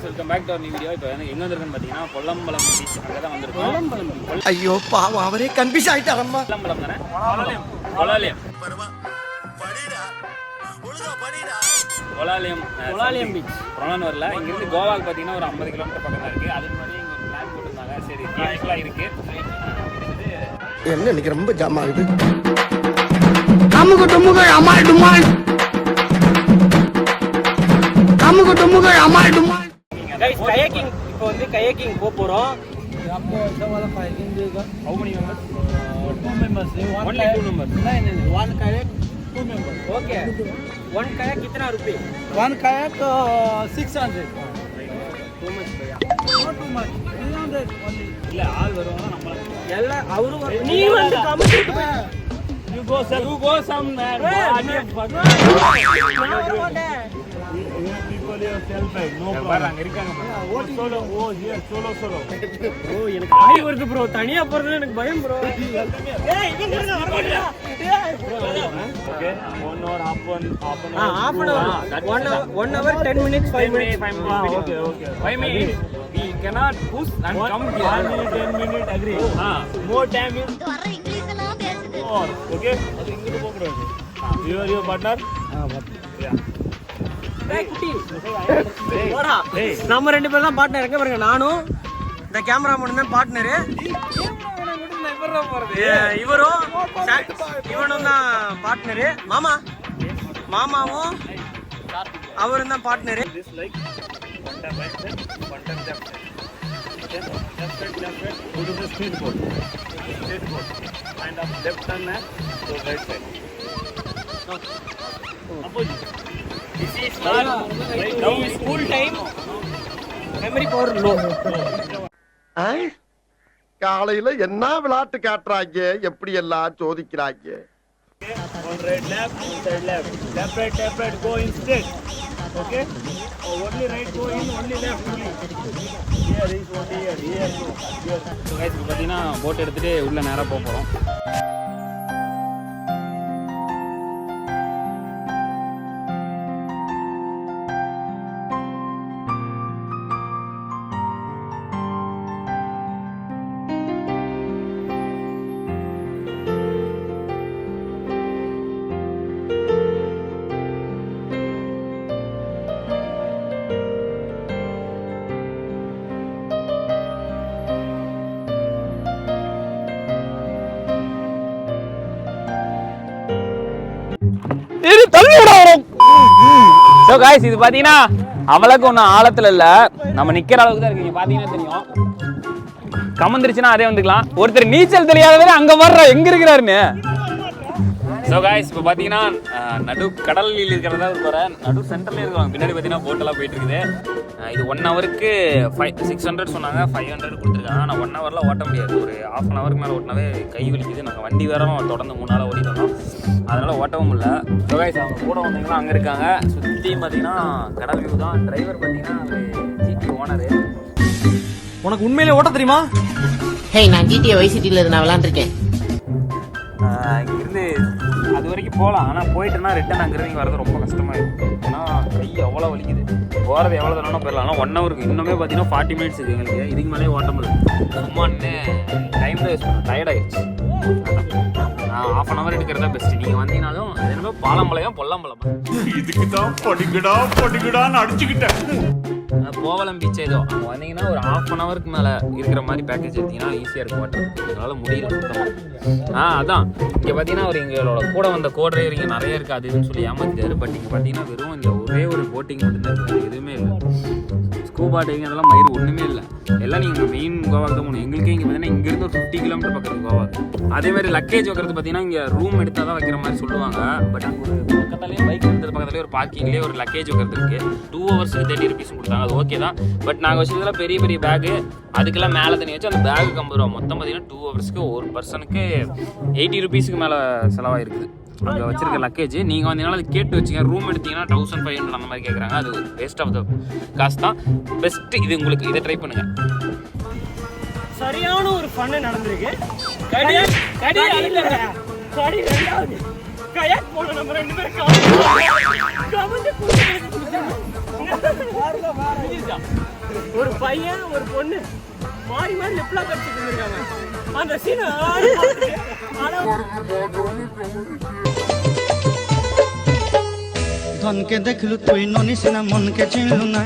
Welcome back to our new video. இப்போ எங்க வந்திருக்குன்னு பார்த்தீங்கன்னா பொல்லம்பலம் பீச். அங்கே தான் வந்திருக்கோம். ஐயோ பாவம், அவரே கன்ஃபியூஸ் ஆயிட்டாரம்மா. பொல்லம்பலம் தானே? பொலாலியம் பொலாலியம் பீச். பொலான்னு வரல. இங்கிருந்து கோவாக்கு பார்த்தீங்கன்னா ஒரு 50 கிலோமீட்டர் பக்கம் தான் இருக்குது. அதுக்கு முன்னாடி இங்கே ஒரு பிளான் போட்டிருந்தாங்க. சரி கேஷ்லாம் இருக்குது. என்ன இன்னைக்கு ரொம்ப ஜாம் ஆகுது. அமுக டுமுக அமால் டுமால், அமுக டுமுக அமால் டுமால். गाइस kayaking இப்போ வந்து kayaking போறோம். आपको ऐसा वाला kayaking देगा. How many members? 2 members. Only 2 members. नहीं one kayak 2 members. Okay. One kayak कितना रुपए? One kayak 600. Too much भैया. Not too much. 300 only. இல்ல ஆள் வருவாங்க நம்ம ಎಲ್ಲ ಅವರು ನೀ வந்து கமிட்டிட்டு போய் You go somewhere. People yourself right. No problem. அங்க இருக்காங்க. Solo. Oh here solo. bro எனக்கு ஆய் வருது bro. தனியா போறது எனக்கு பயம் bro. ஏய் இங்க இருங்க வரமாட்டா. Okay. 1 hour half an half an hour. 1 hour 10 minutes 5 minutes. Okay. 5 minutes. We cannot push and come here. 1 minute 10 minute agree. More time is more. Okay. அது இங்க போகக்கூடாது. Your partner? Yeah. நம்ம ரெண்டு பேரும் தான் பார்ட்னர். எங்க பாருங்க, நானும் இந்த கேமராமேன் தான் பார்ட்னர். இவரும் இவனும் தான் பார்ட்னர். மாமாவும் அவரும் தான் partner. This like one time right side, one time left side. Okay. Left side. Go to the straight board. And up left turn and go right side. Opposite. This is not right now is school time. Memory power low. காலையில என்ன விளையாட்டு காட்டுறாங்க, எப்படி எல்லாம் சோதிக்கிறாங்க. Okay. One right left, one side left. Left right, go in straight. Okay. Only right go in, only left only. Here is only here no. Here. So guys, இப்போ பார்த்தீங்கன்னா boat எடுத்துட்டு உள்ள நேராக போக போகிறோம். ஸோ காய்ஸ், இது பார்த்தீங்கன்னா அவ்வளோக்கு ஒன்றும் ஆழத்தில் இல்லை, நம்ம நிற்கிற அளவுக்கு தான் இருக்கு. பார்த்தீங்கன்னா தெரியும், கமந்துருச்சுன்னா அதே வந்துக்கலாம். ஒருத்தர் நீச்சல் தெரியாதவரை அங்கே வர்ற எங்கே இருக்கிறாருன்னு. ஸோ காய்ஸ், இப்போ பார்த்தீங்கன்னா நடு கடலில் இருக்கிறதா போகிற நடு சென்டரில் இருக்கிறாங்க. பின்னாடி பார்த்தீங்கன்னா போட்டெல்லாம் போயிட்டு இருக்குது. இது 1 ஹவருக்கு 600 சொன்னாங்க, 500 கொடுத்துருக்காங்க. ஆனால் 1 ஹவரில் ஓட்ட முடியாது. ஒரு ½ அன் ஹவருக்கு மேலே ஓட்டினாவே கை வலிக்குது. நாங்கள் வண்டி வேற தொடர்ந்து 3 நாளாக ஓடிட்டு வந்தோம், அதனால் ஓட்டவும் இல்லை. ஸோ காய்ஸ், அவங்க கூட வந்தீங்கன்னா அங்கே இருக்காங்க. சுற்றியும் பார்த்தீங்கன்னா கடல் வியூ தான். டிரைவர் பார்த்தீங்கன்னா ஜிடி ஓனரு. உனக்கு உண்மையிலே ஓட்ட தெரியுமா? ஹே, நான் ஜிடிஏ வைஸ் சிட்டியில் இருந்து நான் விளாண்டுருக்கேன். இங்கிருந்து அது வரைக்கும் போகலாம், ஆனால் போயிட்டுனா ரிட்டன் அங்கிருந்து வரது ரொம்ப கஷ்டமாக இருக்கும். ஏன்னா கை அவ்வளோ வலிக்குது. போகிறது எவ்வளோ தூரம்னா போயிடலாம். ஆனால் 1 ஹவருக்கு இன்னுமே பார்த்தீங்கன்னா 40 மினிட்ஸ் இருக்குது எங்களுக்கு. இதுக்கு மேலே ஓட்ட முடியல. சும்மான்னு டைம் தான் வேஸ்ட் பண்ணும். டயர்ட் ஆகிடுச்சு. ½ அன் ஹவர் எடுக்கிறதா பெஸ்ட்டு. நீங்கள் வந்தீங்கனாலும் அது என்ன பாலம்பளையம் பொல்லம்பலமா இதுக்கு தான் படிக்கடான்னு அடிச்சுக்கிட்டேன். கோவலம் பீச் ஏதோ அங்கே வந்தீங்கன்னா ஒரு ½ அன் ஹவருக்கு மேலே இருக்கிற மாதிரி பேக்கேஜ் எடுத்தீங்கன்னா ஈஸியாக இருக்கும் ஓட்டுறது. எங்களால் முடியல சுத்தமாக. அதான் இங்கே பார்த்தீங்கன்னா ஒரு எங்களோட கூட வந்த டிரைவர் இங்கே நிறைய இருக்குது அது இதுன்னு சொல்லி ஏமாத்திட்டாரு. பட் இங்கே பார்த்தீங்கன்னா வெறும் இங்கே ஒரே ஒரு போட்டிங் மட்டும்தான் இருக்குது, எதுவுமே இல்லை. ஸ்கூபா டைவிங் அதெல்லாம் மயிறு ஒன்றுமே இல்லை. எல்லாம் நீங்கள் மெயின் கோவாக்கு தான் போகணும். எங்களுக்கே இங்கே பார்த்தீங்கன்னா இங்கேருந்து ஒரு 50 கிலோமீட்டர் பக்கத்துக்கு கோவாக்கு. அதேமாதிரி லக்கேஜ் வைக்கிறது பார்த்தீங்கன்னா இங்கே ரூம் எடுத்தால் தான் வைக்கிற மாதிரி சொல்லுவாங்க. பட் அங்கே ஒரு பக்கத்துலேயே பைக் எடுத்தது பக்கத்துலேயே ஒரு பார்க்கிங்லேயே ஒரு லக்கேஜ் வைக்கிறது இருக்குது. 2 ஹவர்ஸுக்கு 30 rupees கொடுத்தாங்க. அது ஓகே தான். பட் நாங்கள் வச்சதுலாம் பெரிய பெரிய பேகு, அதுக்கெல்லாம் மேலே தண்ணி வச்சு அந்த பேகுக்கு 50 ரூபா. மொத்தம் பார்த்தீங்கன்னா 2 ஹவர்ஸ்க்கு ஒரு பர்சனுக்கு 80 rupeesக்கு மேலே செலவாயிருக்குது. அங்கே வச்சிருக்க லக்கேஜ் நீங்கள் வந்தீங்கன்னா அது கேட்டு வச்சிங்க. ரூம் எடுத்தீங்கன்னா 1500 அந்த மாதிரி கேட்குறாங்க. அது வேஸ்ட் ஆஃப் த காசு தான். பெஸ்ட்டு இது உங்களுக்கு, இதை ட்ரை பண்ணுங்கள். சரியான ஒரு ஃபன்னு நடந்திருக்கு. கடி இல்லைங்க, கடி ரெண்டாவது கயாக் போன நம்ம 2 பேரும் ஒரு பையன் ஒரு பொண்ணு மாறி மாறி லெப்ட்லாம் கடிச்சிட்டு இருந்திருக்காங்க. அந்த சீனை ধনকে দেখলু তুই ননিস না মনকে চিনলু না